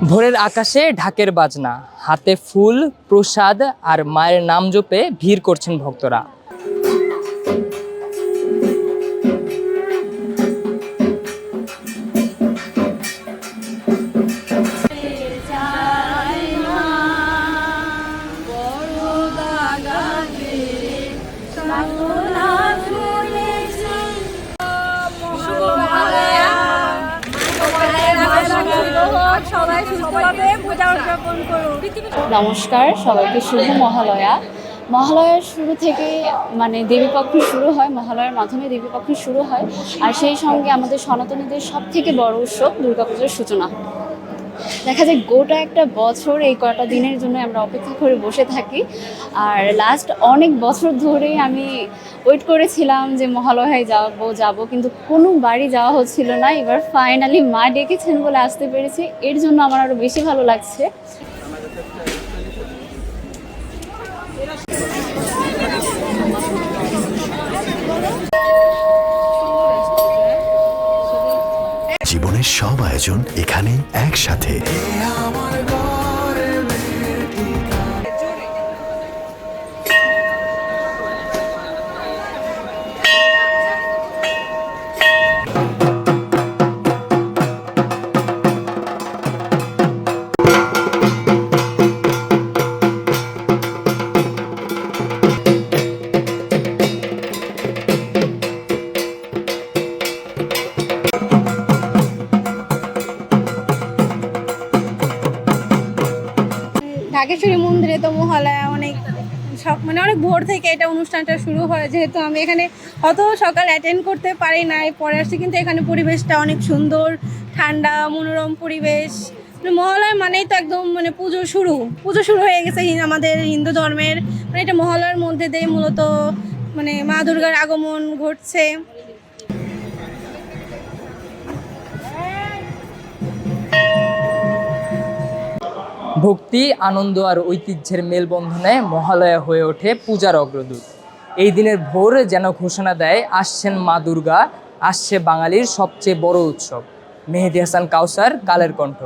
ভোরের আকাশে ঢাকের বাজনা, হাতে ফুল প্রসাদ আর মায়ের নাম জপে ভিড় করছেন ভক্তরা। নমস্কার সবাইকে, শুভ মহালয়া। মহালয়ার শুরু থেকে দেবীপক্ষ শুরু হয়, মহালয়ার মাধ্যমে দেবীপক্ষ শুরু হয়। আর সেই সঙ্গে আমাদের সনাতনীদের সব থেকে বড় উৎসব দুর্গাপূজার সূচনা হয়। দেখা যায় গোটা একটা বছর এই কটা দিনের জন্য আমরা অপেক্ষা করে বসে থাকি। আর লাস্ট অনেক বছর ধরেই আমি ওয়েট করেছিলাম যে মহালয়ায় যাবো, কিন্তু কোনো বাড়ি যাওয়া হচ্ছিল না। এবার ফাইনালি মা ডেকেছেন বলে আসতে পেরেছি, এর জন্য আমার আরও বেশি ভালো লাগছে। জীবনের সব আয়োজন এখানে একসাথে। ঢাকেশ্বরী মন্দিরে তো মহালয়া অনেক অনেক ভোর থেকে এটা অনুষ্ঠানটা শুরু হয়। যেহেতু আমি এখানে অত সকাল অ্যাটেন্ড করতে পারি নাই, পরে আসছি, কিন্তু এখানে পরিবেশটা অনেক সুন্দর, ঠান্ডা মনোরম পরিবেশ। মহালয়া মানেই তো একদম পুজো শুরু হয়ে গেছে আমাদের হিন্দু ধর্মের। এটা মহালয়ার মধ্যে দিয়ে মূলত মা দুর্গার আগমন ঘটছে। ভক্তি, আনন্দ আর ঐতিহ্যের মেলবন্ধনে মহালয়া হয়ে ওঠে পূজার অগ্রদূত। এই দিনের ভোর যেন ঘোষণা দেয়, আসছেন মা দুর্গা, আসছে বাঙালির সবচেয়ে বড় উৎসব। মেহেদী হাসান কাউসার, কালের কণ্ঠ।